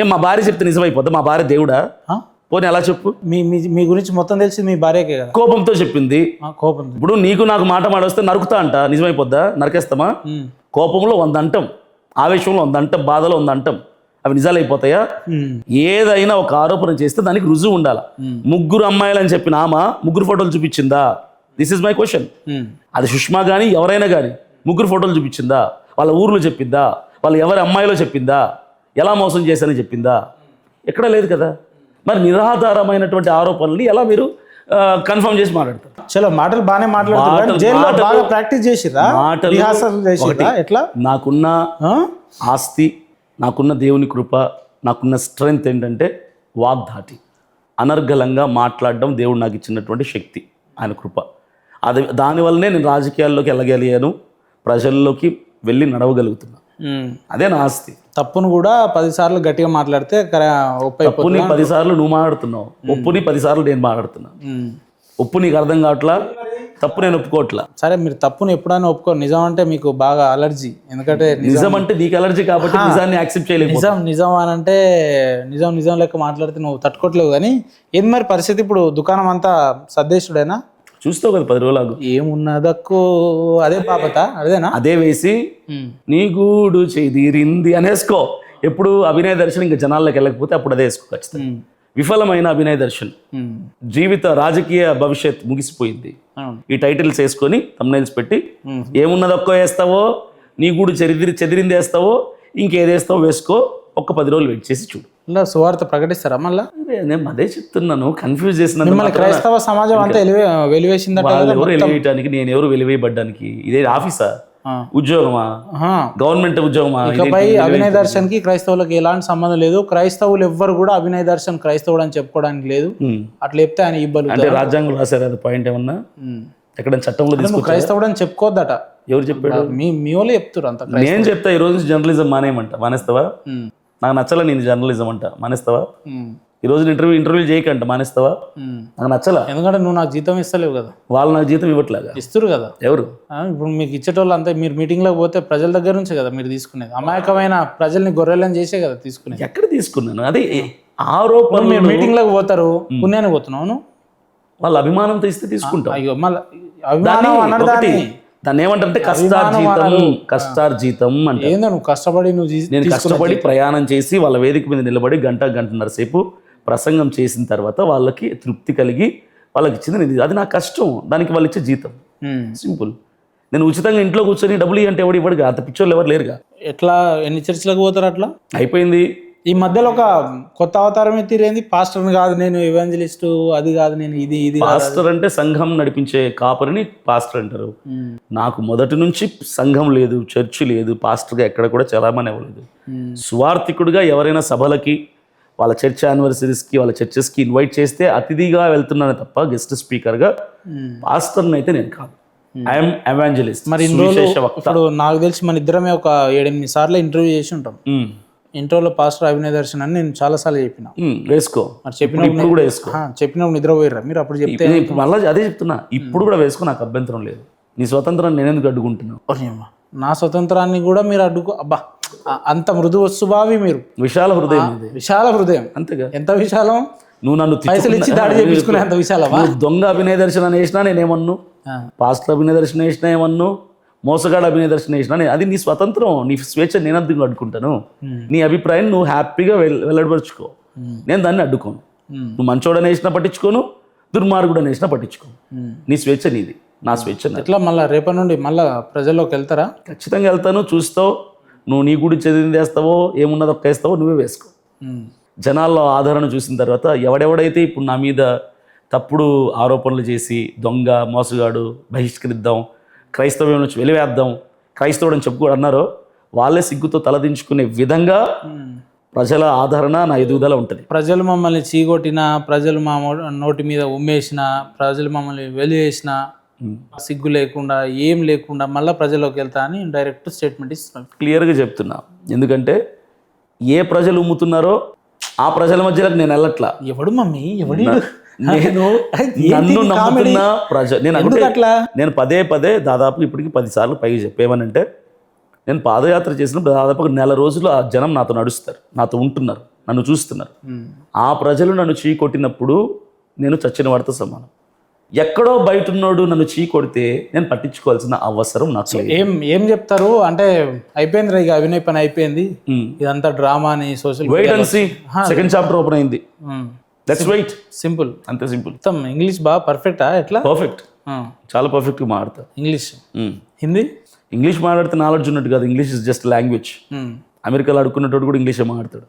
ఏం మా భార్య చెప్తే నిజమైపోద్దా? మా భార్య దేవుడా? పోనీ ఎలా చెప్పు? మీ మీ గురించి మొత్తం తెలిసి మీ భార్యకే కదా. కోపంతో చెప్పింది. కోపం. ఇప్పుడు నీకు నాకు మాట మాడొస్తే నరుకుతా అంట, నిజమైపోద్దా? నరికేస్తామా? కోపంలో 100 అంటాం, ఆవేశంలో 100 అంటాం, బాధలో 100 అంటాం. అవి నిజాలు అయిపోతాయా? ఏదైనా ఒక ఆరోపణ చేస్తే దానికి రుజువు ఉండాలి. 3 అమ్మాయిలు అని చెప్పిన ఆమె 3 ఫోటోలు చూపించిందా? This is my question. అది సుష్మా కానీ ఎవరైనా కానీ 3 ఫోటోలు చూపించిందా? వాళ్ళ ఊర్లో చెప్పిందా? వాళ్ళు ఎవరి అమ్మాయిలో చెప్పిందా? ఎలా మోసం చేశారని చెప్పిందా? ఎక్కడా లేదు కదా. మరి నిరాధారమైనటువంటి ఆరోపణల్ని ఎలా మీరు కన్ఫర్మ్ చేసి మాట్లాడతారు? చలో మాటలు బాగానే మాట్లాడుతున్నారు, ప్రాక్టీస్ చేసిరా? ఎట్లా? నాకున్న ఆస్తి, నాకున్న దేవుని కృప, నాకున్న స్ట్రెంగ్త్ ఏంటంటే వాగ్ధాటి, అనర్గళంగా మాట్లాడడం దేవుడు నాకు ఇచ్చినటువంటి శక్తి, ఆయన కృప. అది దానివల్లనే నేను రాజకీయాల్లోకి వెళ్ళగలిగాను, ప్రజల్లోకి వెళ్ళి నడవగలుగుతున్నా. అదే నా ఆస్తి. తప్పును కూడా 10 సార్లు గట్టిగా మాట్లాడితే తప్పుని 10 సార్లు నువ్వు మాట్లాడుతున్నావు, ఒప్పుని 10 సార్లు నేను మాట్లాడుతున్నా. ఒప్పు నీకు అర్థం కావట్లా, తప్పు నేను ఒప్పుకోవట్లా. సరే, మీరు తప్పును ఎప్పుడైనా ఒప్పుకో. నిజం అంటే మీకు బాగా అలర్జీ, ఎందుకంటే నిజం అంటే నీకు అలర్జీ కాబట్టి నిజాన్ని యాక్సెప్ట్ చేయలేదు. నిజం అని అంటే నిజం లెక్క మాట్లాడితే నువ్వు తట్టుకోవట్లేవు. కానీ ఏంది మరి పరిస్థితి? ఇప్పుడు దుకాణం అంతా సద్దేశుడేనా? చూస్తావు కదా 10 రోజులు ఏమున్నదక్కో అదే పాపత అదేనా? అదే వేసి నీ గూడు చెదిరింది అనేసుకో. ఎప్పుడు అభినయ దర్శనం ఇంకా జనాల్లోకి వెళ్ళకపోతే అప్పుడు అదే వేసుకో ఖచ్చితంగా. విఫలమైన అభినయ దర్శన్, జీవిత రాజకీయ భవిష్యత్ ముగిసిపోయింది. ఈ టైటిల్స్ వేసుకొని థంబ్నెయిల్స్ పెట్టి ఏమున్నదక్కో వేస్తావో, నీ గూడు చెదిరింది వేస్తావో, ఇంకేదేస్తావో వేసుకో. 10 రోజులు వెయిట్ చేసి చూడు. ఇలా సువార్త ప్రకటిస్తారా మళ్ళా? నేను అదే చెప్తున్నాను, కన్ఫ్యూజ్ చేసిన క్రైస్తవ సమాజం అంతా వెలివేసిందట. ఎవరు వెలివేయటానికి, నేను ఎవరు వెలివేయబడ్డానికి? ఇదే ఆఫీసా, ఉద్యోగమా, గవర్నమెంట్ ఉద్యోగమా? ఇకపై అభినయ దర్శన్ కి క్రైస్తవులకు ఎలాంటి సంబంధం లేదు. క్రైస్తవులు ఎవ్వరు కూడా అభినయ దర్శన్ క్రైస్తవుడు అని చెప్పుకోవడానికి లేదు. అట్లా చెప్తే ఆయన ఇబ్బంది. అంటే రాజ్యాంగం రాశారు అది పాయింట్ ఏమన్నా? ఎక్కడ చట్టంలో తీసుకు క్రైస్తవుడు అని చెప్పుకోవద్దట. ఎవరు చెప్పాడు? మీ వాళ్ళు చెప్తారు అంత. నేను చెప్తా, ఈ రోజు జర్నలిజం మానేస్తావా? నాకు నచ్చలా నేను జర్నలిజం అంట, మానేస్తావా? ఈ రోజు ఇంటర్వ్యూ చేయకంట, మానేస్తావా? నాకు నచ్చలా. ఎందుకంటే నువ్వు నాకు జీతం ఇస్తలేవు కదా. వాళ్ళు నాకు జీతం ఇవ్వట్లేగా. ఇస్తారు కదా. ఎవరు? ఇప్పుడు మీకు ఇచ్చేటోళ్ళు అంతా మీరు మీటింగ్లోకి పోతే ప్రజల దగ్గర నుంచే కదా మీరు తీసుకునేది. అమాయకమైన ప్రజల్ని గొర్రెలని చేసే కదా తీసుకునేది. ఎక్కడ తీసుకున్నాను? అదే ఆరోపణ. మీరు మీటింగ్లోకి పోతారు, పుణ్యానికి పోతున్నావు. వాళ్ళ అభిమానంతో ఇస్తే తీసుకుంటాం. అయ్యో మళ్ళీ అభిమానం అన్నాడు దాన్ని ఏమంటారంటే కష్టార్జితం అంటే. ఏందో నువ్వు కష్టపడి నేను కష్టపడి ప్రయాణం చేసి వాళ్ళ వేదిక మీద నిలబడి గంటన్నర సేపు ప్రసంగం చేసిన తర్వాత వాళ్ళకి తృప్తి కలిగి వాళ్ళకి ఇచ్చింది అది నా కష్టం, దానికి వాళ్ళు ఇచ్చే జీతం. సింపుల్. నేను ఉచితంగా ఇంట్లో కూర్చొని డబ్బులు అంటే ఎవడు ఇవ్వడుగా, అంత పిచ్చోళ్ళు ఎవరు లేరుగా. ఎట్లా ఎన్ని చర్చిలకు పోతారు? అట్లా అయిపోయింది. ఈ మధ్యలో ఒక కొత్త అవతారం ఎత్తిరేంది, పాస్టర్ని కాదు నేను ఎవాంజలిస్టు, అది కాదు నేను ఇది. పాస్టర్ అంటే సంఘం నడిపించే కాపరిని పాస్టర్ అంటారు. నాకు మొదటి నుంచి సంఘం లేదు, చర్చి లేదు, పాస్టర్గా ఎక్కడ కూడా చలామణి అవ్వలేదు. సువార్థికుడిగా ఎవరైనా సభలకి, వాళ్ళ చర్చ్ యానివర్సరీస్కి, వాళ్ళ చర్చెస్కి ఇన్వైట్ చేస్తే అతిథిగా వెళ్తున్నాను తప్ప గెస్ట్ స్పీకర్గా పాస్టర్ని అయితే నేను కాదు. I'm evangelist. మరి ఇప్పుడు నాకు తెలిసి మన ఇద్దరమే ఒక 7-8 సార్లు ఇంటర్వ్యూ చేసి ఉంటాం. ఇంటర్వ్యూలో పాస్టర్ అభినయ దర్శన్ అని నేను చాలా సార్లు చెప్పిన. వేసుకో. మరి చెప్పినప్పుడు నిద్రపోయారా మీరు? అప్పుడు చెప్తే మళ్ళీ అదే చెప్తున్నా, ఇప్పుడు కూడా వేసుకో, నాకు అభ్యంతరం లేదు. నీ స్వతంత్రాన్ని నేను ఎందుకు అడ్డుకుంటున్నావు? నా స్వతంత్రాన్ని కూడా మీరు అడ్డుకో. అబ్బా, అంత మృదు స్వభావి మీరు. విశాల హృదయం. అంతేగా. ఎంత విశాలం? నువ్వు నన్ను పైసలు ఇచ్చి దాడి చేయించుకునే అంత విశాలమా? దొంగ అభినయ దర్శనం వేసినా నేనేమన్ను, పాస్టర్ అభినయ దర్శనం వేసినా ఏమన్ను, మోసగాడు అభినయ దర్శనం వేసినా అది నీ స్వతంత్రం, నీ స్వేచ్ఛ. నేను అందుకు అడ్డుకుంటాను? నీ అభిప్రాయం నువ్వు హ్యాపీగా వెల్లడిపరుచుకో, నేను దాన్ని అడ్డుకోను. నువ్వు మంచోడని వేసినా పట్టించుకోను, దుర్మార్గుడని వేసినా పట్టించుకోను. నీ స్వేచ్ఛ నీది, నా స్వేచ్ఛ. ఎట్లా మళ్ళీ రేపటి నుండి మళ్ళీ ప్రజల్లోకి వెళ్తారా? ఖచ్చితంగా వెళ్తాను. చూస్తావు, నువ్వు నీ గుడి చదివింది వేస్తావో, ఏమున్నదో వేస్తావో నువ్వే వేసుకో. జనాల్లో ఆదరణ చూసిన తర్వాత ఎవడెవడైతే ఇప్పుడు నా మీద తప్పుడు ఆరోపణలు చేసి దొంగ, మోసగాడు, బహిష్కరిద్దాం, క్రైస్తవ్యం నుంచి వెలివేద్దాం, క్రైస్తవుడు అని చెప్పుకోడు అన్నారో వాళ్ళే సిగ్గుతో తలదించుకునే విధంగా ప్రజల ఆదరణ, నా ఎదుగుదల ఉంటుంది. ప్రజలు మమ్మల్ని చీకొట్టినా, ప్రజలు మా నోటి మీద ఉమ్మేసిన, ప్రజలు మమ్మల్ని వెలివేసిన, సిగ్గు లేకుండా ఏం లేకుండా మళ్ళీ ప్రజల్లోకి వెళ్తా అని డైరెక్ట్ స్టేట్మెంట్ ఇస్తున్నాను. క్లియర్గా చెప్తున్నా. ఎందుకంటే ఏ ప్రజలు ఉమ్ముతున్నారో ఆ ప్రజల మధ్యలోకి నేను వెళ్ళట్లా. ఎవడు మమ్మీ ఎవడు? నేను నన్ను నమ్ముతున్న నేను పదే దాదాపు ఇప్పటికి 10 సార్లు పైకి చెప్పేమనంటే, నేను పాదయాత్ర చేసిన దాదాపు 1 నెల రోజులు ఆ జనం నాతో నడుస్తారు, నాతో ఉంటున్నారు. నన్ను చూస్తున్నారు. ఆ ప్రజలు నన్ను చీ కొట్టినప్పుడు నేను చచ్చిన వాడితో సమానం. ఎక్కడో బయట ఉన్నోడు నన్ను చీ కొడితే నేను పట్టించుకోవాల్సిన అవసరం నాకు లేదు. ఏం చెప్తారు అంటే అయిపోయింది ఇక అవినయ్ పని అయిపోయింది, ఇదంతా డ్రామా అని social wait and see. Second chapter open అయింది. Let's wait. సింపుల్, అంతే సింపుల్. మొత్తం ఇంగ్లీష్ బాగా పర్ఫెక్టా ఎట్లా? పర్ఫెక్ట్, చాలా పర్ఫెక్ట్గా మాట్లాడతా. ఇంగ్లీష్ హిందీ ఇంగ్లీష్ మాట్లాడితే నాలెడ్జ్ ఉన్నట్టు కాదు. English is just language. అమెరికాలో అడుక్కున్నట్టు కూడా ఇంగ్లీషే మాట్లాడతాడు.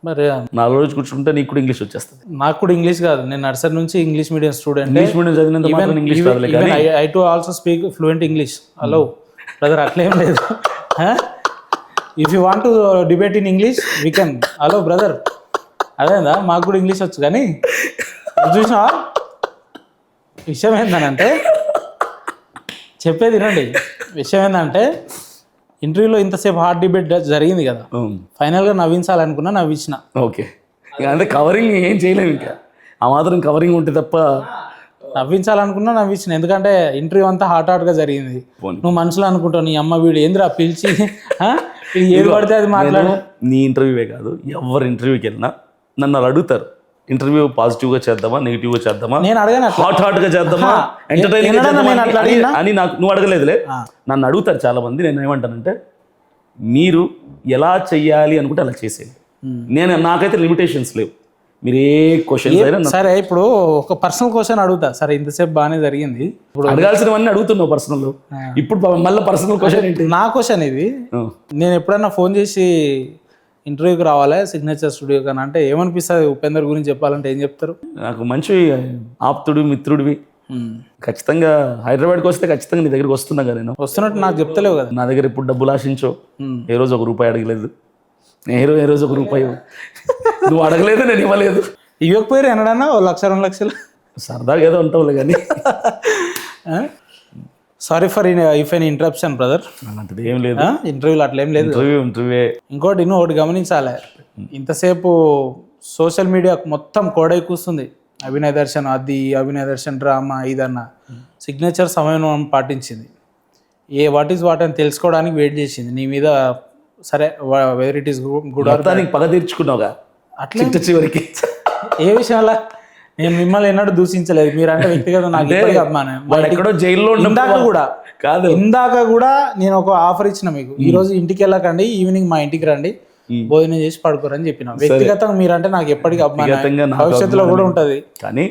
మరి 4 రోజులు కూర్చుంటే నీకు కూడా ఇంగ్లీష్ వచ్చేస్తుంది. నాకు కూడా ఇంగ్లీష్ కాదు, నేను నర్సరీ నుంచి English medium student. English medium చదివినంత మాత్రం ఇంగ్లీష్ కాదులే కానీ I too also speak fluent English. Hello brother, అట్లేం లేదు. If you want to debate in English we can. Hello brother, అదేందా మాకు కూడా ఇంగ్లీష్ వచ్చు. కానీ చూసినా విషయం ఏంటంటే, చెప్పేది వినండి. విషయం ఏంటంటే ఇంటర్వ్యూలో ఇంతసేపు హార్డ్ డిబేట్ జరిగింది కదా, ఫైనల్గా నవ్వించాలనుకున్నా నవ్వించిన. ఓకే, అంటే కవరింగ్ ఏం చేయలేము ఇంకా. ఆ మాత్రం కవరింగ్ ఉంటే తప్ప నవ్వించాలనుకున్నా నవ్వించిన. ఎందుకంటే ఇంటర్వ్యూ అంతా హాట్గా జరిగింది. నువ్వు మనసులో అనుకుంటావు నీ అమ్మ వీడు ఏందిరా పిలిచి ఏది పడితే అది మాట్లాడు. నీ ఇంటర్వ్యూవే కాదు, ఎవరి ఇంటర్వ్యూకి వెళ్ళినా నన్ను అలా అడుగుతారు, ఇంటర్వ్యూ పాజిటివ్గా చేద్దామా నెగిటివ్గా చేద్దామా, నేను అడగాను హాట్గా చేద్దామా, ఎంటర్టైనింగ్ అని నాకు నువ్వు అడగలేదులే, నన్ను అడుగుతారు చాలా మంది. నేను ఏమంటానంటే, మీరు ఎలా చెయ్యాలి అనుకుంటే అలా చేసేది. నాకైతే లిమిటేషన్స్ లేవు. మీరు ఏ క్వశ్చన్స్ అయినా సరే. ఇప్పుడు ఒక పర్సనల్ క్వశ్చన్ అడుగుతా. సరే ఇంతసేపు బాగానే జరిగింది, ఇప్పుడు అడగాల్సినవన్నీ అడుగుతున్నావు పర్సనల్. ఇప్పుడు మళ్ళీ పర్సనల్ క్వశ్చన్ ఏంటి? నా క్వశ్చన్ ఇది. నేను ఎప్పుడైనా ఫోన్ చేసి ఇంటర్వ్యూకి రావాలి సిగ్నేచర్ స్టూడియో కానీ అంటే ఏమనిపిస్తుంది? ఉపేందర్ గురించి చెప్పాలంటే ఏం చెప్తారు? నాకు మంచి ఆప్తుడు, మిత్రుడివి. ఖచ్చితంగా హైదరాబాద్కి వస్తే ఖచ్చితంగా నీ దగ్గరికి వస్తున్నా కదా. నేను వస్తున్నట్టు నాకు చెప్తలేవు కదా. నా దగ్గర ఇప్పుడు డబ్బులు ఆశించో, ఏ రోజు ₹1 అడగలేదు. నేను ఏ రోజు ₹1 నువ్వు అడగలేదు, నేను ఇవ్వలేదు. ఇవ్వకపోయారు ఎన్నడన్నా 1,00,000 2 లక్షలు సరదాగా ఏదో ఉంటావులే కానీ. Sorry for if an interruption brother. అలాంటిది ఏం లేదు, ఇంటర్వ్యూలు అట్లా ఏం లేదు. ఇంటర్వ్యూ. ఇంకోటి ఒకటి గమనించాలి, ఇంతసేపు సోషల్ మీడియా మొత్తం కోడై కూస్తుంది. అభినయ్ దర్శన్ అది, అభినయ్ దర్శన్ డ్రామా ఇదన్న. సిగ్నేచర్ సమయం పాటించింది. వాట్ ఈస్ వాట్ అని తెలుసుకోవడానికి వెయిట్ చేసింది నీ మీద. సరే whether it is good or దానికి పగ తీర్చుకున్నావుగా అట్లా చివరికి. ఏ విషయంలో నేను మిమ్మల్ని ఎన్నడూ దూషించలేదు. మీరంటే వ్యక్తిగత నాకు అభిమానం. ఎక్కడో జైల్లో ఇందాక కూడా నేను ఒక ఆఫర్ ఇచ్చిన మీకు, ఈ రోజు ఇంటికి వెళ్ళకండి, ఈవినింగ్ మా ఇంటికి రండి, భోజనం చేసి పడుకోరని చెప్పిన. వ్యక్తిగతంగా మీరంటే నాకు ఎప్పటికీ అభిమానం, భవిష్యత్తులో కూడా ఉంటది. కానీ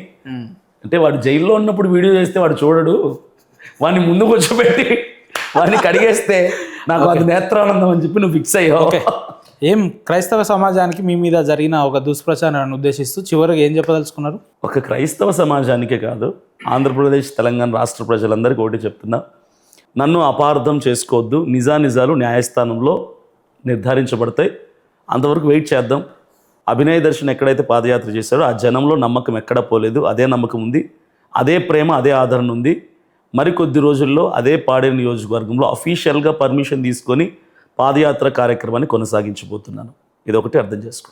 అంటే వాడు జైల్లో ఉన్నప్పుడు వీడియో చేస్తే వాడు చూడడు, వాడిని ముందు కూర్చోబెట్టి వాడిని కడిగేస్తే నాకు అది నేత్రానందం అని చెప్పి నువ్వు ఫిక్స్ అయ్యావు. ఏం క్రైస్తవ సమాజానికి మీ మీద జరిగిన ఒక దుష్ప్రచారాన్ని ఉద్దేశిస్తూ చివరికి ఏం చెప్పదలుచుకున్నారు? ఒక క్రైస్తవ సమాజానికే కాదు, ఆంధ్రప్రదేశ్ తెలంగాణ రాష్ట్ర ప్రజలందరికీ ఒకటి చెప్తున్నా, నన్ను అపార్థం చేసుకోవద్దు. నిజాలు న్యాయస్థానంలో నిర్ధారించబడతాయి, అంతవరకు వెయిట్ చేద్దాం. అభినయ్ దర్శన్ ఎక్కడైతే పాదయాత్ర చేశాడో ఆ జనంలో నమ్మకం ఎక్కడా పోలేదు, అదే నమ్మకం ఉంది, అదే ప్రేమ, అదే ఆదరణ ఉంది. మరికొద్ది రోజుల్లో అదే పాడేరు నియోజకవర్గంలో అఫీషియల్గా పర్మిషన్ తీసుకొని పాదయాత్ర కార్యక్రమాన్ని కొనసాగించబోతున్నాను. ఇదొకటి అర్థం చేసుకోండి.